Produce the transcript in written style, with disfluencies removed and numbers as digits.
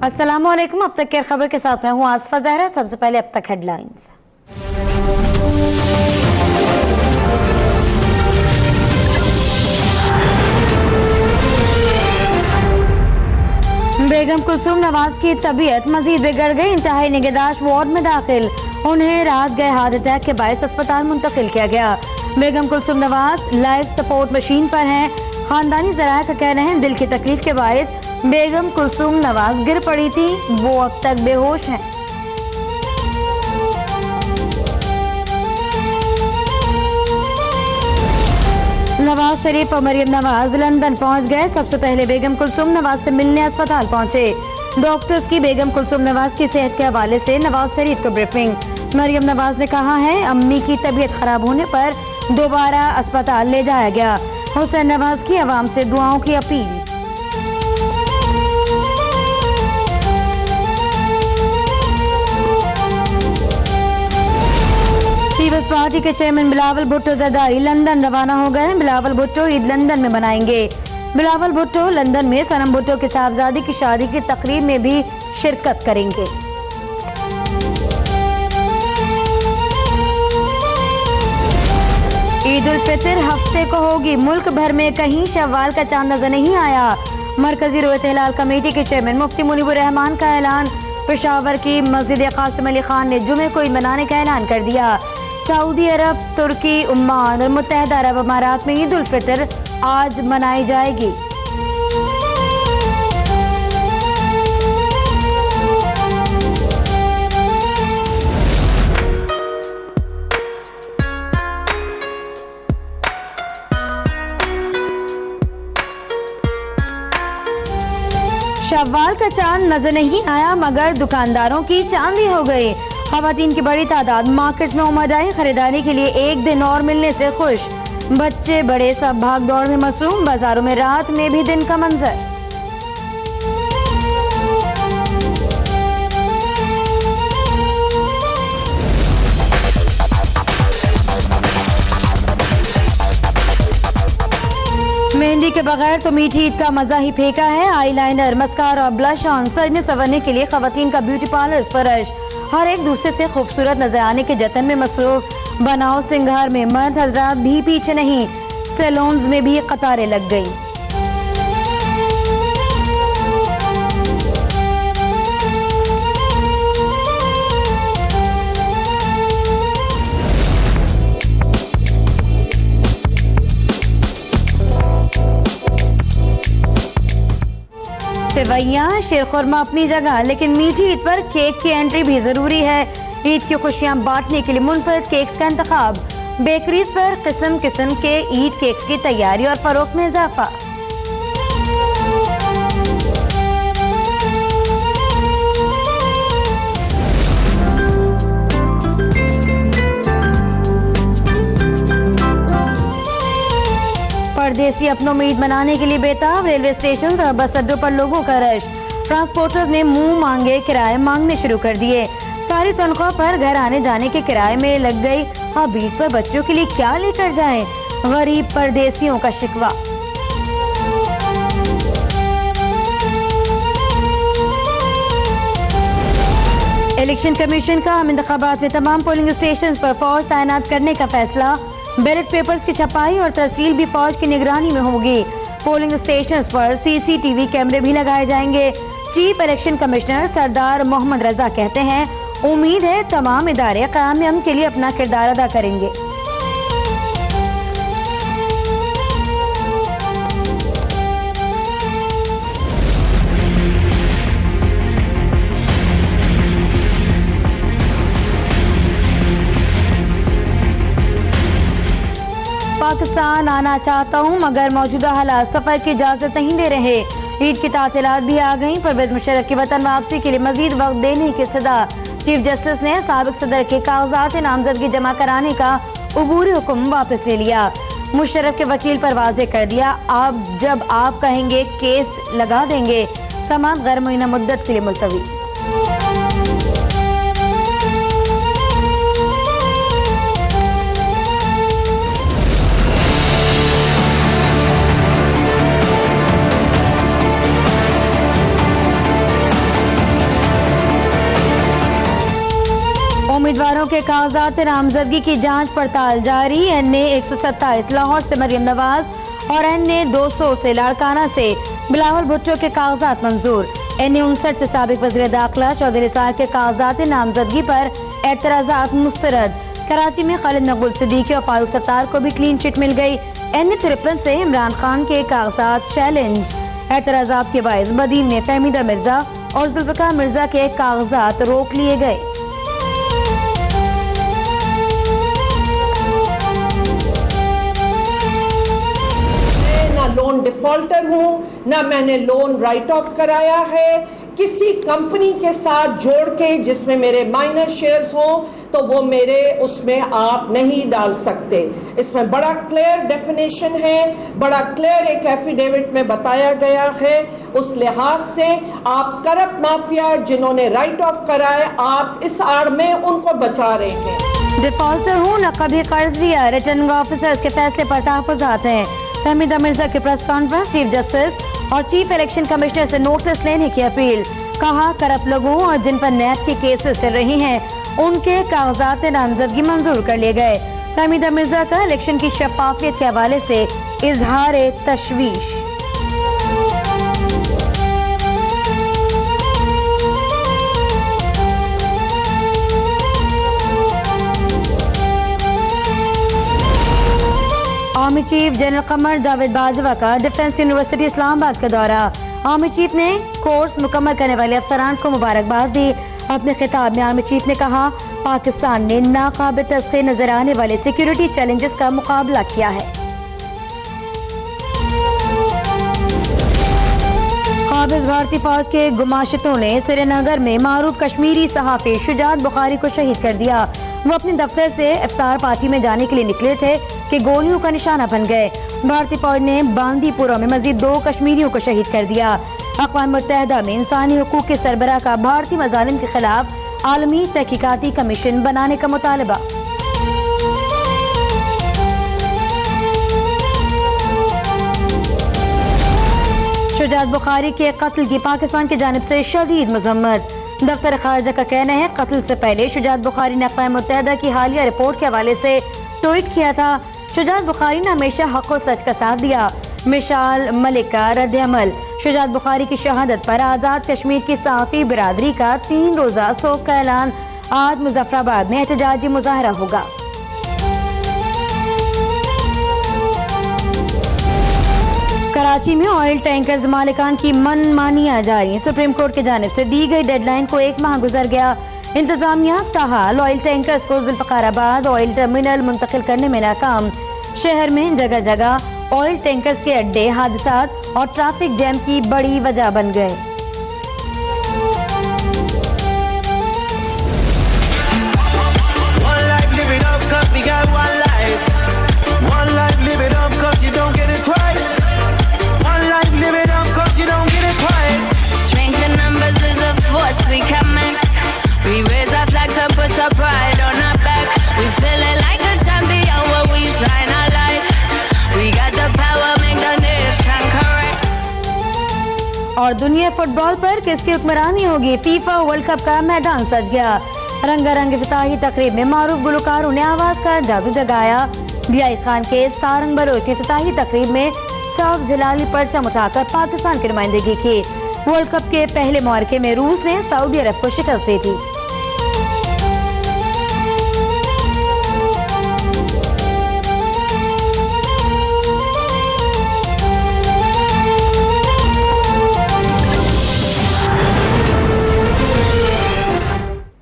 अस्सलामुअलैकुम। अब तक की खबर के साथ मैं हूँ आसफा जहरा। सबसे पहले अब तक हेडलाइंस। बेगम कुलसूम नवाज की तबीयत मजीद बिगड़ गई, इंतहाई निगहदाश्त वार्ड में दाखिल। उन्हें रात गए हार्ट अटैक के बायस अस्पताल मुंतकिल किया गया। Begum Kulsoom Nawaz life support machine पर हैं। खानदानी ज़राए का कहना है दिल की तकलीफ के बायस बेगम कुलसूम नवाज गिर पड़ी थी, वो अब तक बेहोश हैं। नवाज शरीफ और मरियम नवाज लंदन पहुंच गए। सबसे पहले बेगम कुलसूम नवाज से मिलने अस्पताल पहुंचे। डॉक्टर्स की बेगम कुलसूम नवाज की सेहत के हवाले से नवाज शरीफ को ब्रीफिंग। मरियम नवाज ने कहा है अम्मी की तबीयत खराब होने पर दोबारा अस्पताल ले जाया गया। हुसैन नवाज की आवाम से दुआओं की अपील। पीपल्स पार्टी के चेयरमैन बिलावल भुट्टो जरदारी लंदन रवाना हो गए। बिलावल भुट्टो ईद लंदन में मनाएंगे। बिलावल भुट्टो लंदन में सनम भुट्टो के साहबजादी की शादी की तकरीब में भी शिरकत करेंगे। ईद उल फितर हफ्ते को होगी। मुल्क भर में कहीं शव्वाल का चांद नजर नहीं आया। मरकजी रोयत हिलाल कमेटी के चेयरमैन मुफ्ती मुनीबुर रहमान का ऐलान। पेशावर की मस्जिद कासिम अली खान ने जुमे को ईद मनाने का ऐलान कर दिया। सऊदी अरब, तुर्की, ओमान और मुत्तहदा अरब अमारात में ईद उल फितर आज मनाई जाएगी। शव्वाल का चांद नजर नहीं आया मगर दुकानदारों की चांदी हो गई। खवातीन की बड़ी तादाद मार्केट्स में उमड़ आई। खरीदारी के लिए एक दिन और मिलने से खुश। बच्चे बड़े सब भाग दौड़ में मसरूम। बाजारों में रात में भी दिन का मंजर। मेहंदी के बगैर तो मीठी ईद का मजा ही फेंका है। आईलाइनर, मस्कारा, ब्लश ऑन, सजने संवरने के लिए खवातीन का ब्यूटी पार्लर्स पर रश। हर एक दूसरे से खूबसूरत नजर आने के जतन में मसरूफ। बनाओ सिंगार में मर्द हजरात भी पीछे नहीं। सैलून्स में भी कतारें लग गई। सेवैयां, शीरखुरमा अपनी जगह, लेकिन मीठी ईद पर केक की एंट्री भी जरूरी है। ईद की खुशियां बांटने के लिए मुनफरद केक्स का इंतखाब। बेकरीज पर किस्म किस्म के ईद केक्स की तैयारी और फरोख्त में इजाफा। परदेसी अपनों में ईद मनाने के लिए बेताब। रेलवे स्टेशन और बस अड्डों पर लोगों का रश। ट्रांसपोर्टर्स ने मुंह मांगे किराए मांगने शुरू कर दिए। सारी तनख्वाह पर घर आने जाने के किराए में लग गई। अब ईद पर बच्चों के लिए क्या लेकर जाएं? गरीब परदेसियों का शिकवा। इलेक्शन कमीशन का हम इंतखाबात में तमाम पोलिंग स्टेशन पर फौज तैनात करने का फैसला। बैलेट पेपर्स की छपाई और तरसील भी फौज की निगरानी में होगी। पोलिंग स्टेशंस पर सीसीटीवी कैमरे भी लगाए जाएंगे। चीफ इलेक्शन कमिश्नर सरदार मोहम्मद रजा कहते हैं उम्मीद है तमाम इदारे क़याम अमन के लिए अपना किरदार अदा करेंगे। पाकिस्तान आना चाहता हूं मगर मौजूदा हालात सफर की इजाजत नहीं दे रहे। ईद की तातीलात भी आ गईं। परवेज मुशर्रफ की वतन वापसी के लिए मजीद वक्त देने की सदा। चीफ जस्टिस ने साबिक सदर के कागजात नामजदगी जमा कराने का अबूरी हुक्म वापस ले लिया। मुशर्रफ के वकील पर वाजे कर दिया आप जब आप कहेंगे केस लगा देंगे। समाअत गैर मुअय्यना मुद्दत के लिए मुलतवी। उम्मीदवारों के कागजात नामजदगी की जांच पड़ताल जारी। NA 127 लाहौर से मरियम नवाज और NA 200 से लाड़काना से बिलावल भुट्टो के कागजात मंजूर। NA 59 से साबिक वज़ीर दाखिला चौधरी निसार के कागजात नामजदगी पर एतराज़ात मुस्तरद। कराची में खालिद मकबूल सिद्दीकी और फारूक सत्तार को भी क्लीन चिट मिल गई। NA 53 से इमरान खान के कागजात चैलेंज। एतराज़ात के बायस बदीन में फहमीदा मिर्जा और जुल्फ़िकार मिर्जा के कागजात रोक लिए गए। लोन डिफॉल्टर हूँ, ना मैंने लोन राइट ऑफ कराया है किसी कंपनी के साथ जोड़ के जिसमें मेरे माइनर शेयर्स हों, तो वो मेरे उसमें आप नहीं डाल सकते। इसमें बड़ा क्लियर डेफिनेशन है, बड़ा क्लियर एक एफिडेविट में बताया गया है। उस लिहाज से आप करप्ट माफिया जिन्होंने राइट ऑफ कराए, आप इस आड़ में उनको बचा रहे हैं। डिफॉल्टर हूँ, न कभी कर्ज लिया, रिटर्निंग ऑफिसर्स के फैसले पर तहफ़्फ़ुज़ात हैं। फहमीदा मिर्जा की प्रेस कॉन्फ्रेंस, चीफ जस्टिस और चीफ इलेक्शन कमिश्नर से नोटिस लेने की अपील। कहा करप्ट लोगों और जिन पर नैब के केसेस चल रहे हैं उनके कागजात नामजदगी मंजूर कर लिए गए। फहमीदा मिर्जा का इलेक्शन की शफाफियत के हवाले से इजहार तशवीश। Army chief general Qamar Javed Bajwa का डिफेंस यूनिवर्सिटी इस्लामाबाद का दौरा। आर्मी चीफ ने कोर्स मुकम्मल करने वाले अफसरान को मुबारकबाद दी। अपने खिताब में आर्मी चीफ ने कहा, पाकिस्तान ने नाकाबिल तस्खीर नजर आने वाले सिक्योरिटी चैलेंजेस का मुकाबला किया है। काबिज भारतीय फौज के गुमाशतों ने श्रीनगर में मारूफ कश्मीरी सहाफी शुजात बुखारी को शहीद कर दिया। वो अपने दफ्तर से इफ्तार पार्टी में जाने के लिए निकले थे कि गोलियों का निशाना बन गए। भारतीय फौज ने बांदीपुरा में मजीद 2 कश्मीरियों को शहीद कर दिया। अक़वाम मुत्तहिदा में इंसानी हुकूक के सरबराह का भारतीय मज़ालिम के खिलाफ आलमी तहकीकाती कमीशन बनाने का मुतालबा। शुजात बुखारी के कत्ल की पाकिस्तान की जानिब से शदीद मजम्मत। दफ्तर खारजा का कहना है, कत्ल से पहले शुजात बुखारी ने अक़वाम मुत्तहिदा की हालिया रिपोर्ट के हवाले से ट्वीट किया था। शुजात बुखारी ने हमेशा हक़ और सच का साथ दिया। मिशाल मलिक का रद्द अमल। शुजात बुखारी की शहादत पर आज़ाद कश्मीर की सहाफ़ी बिरादरी का 3 रोज़ा शोक का ऐलान। आज मुजफ्फराबाद में एहतजाजी मुजाहरा होगा। कराची में ऑयल टैंकर्स मालिकान की मनमानियां जारी। सुप्रीम कोर्ट की जानिब से दी गई डेडलाइन को 1 माह गुजर गया। इंतजामिया ताहाल ऑयल टैंकर्स को जुल्फ़िकाराबाद ऑयल टर्मिनल मुंतकिल करने में नाकाम। शहर में जगह जगह ऑयल टैंकर्स के अड्डे हादसात और ट्रैफिक जैम की बड़ी वजह बन गए। और दुनिया फुटबॉल पर किसकी हुक्मरानी होगी? फीफा वर्ल्ड कप का मैदान सज गया। रंगारंग इफ्तिताही तकरीब में मारूफ गुलकारों ने आवाज का जादू जगाया। दियाई खान के सारंग बलोच इफ्तिताही तकरीब में सब जिलाली परचम उठाकर पाकिस्तान की नुमाइंदगी की। वर्ल्ड कप के पहले मुआरके में रूस ने सऊदी अरब को शिकस्त दी थी।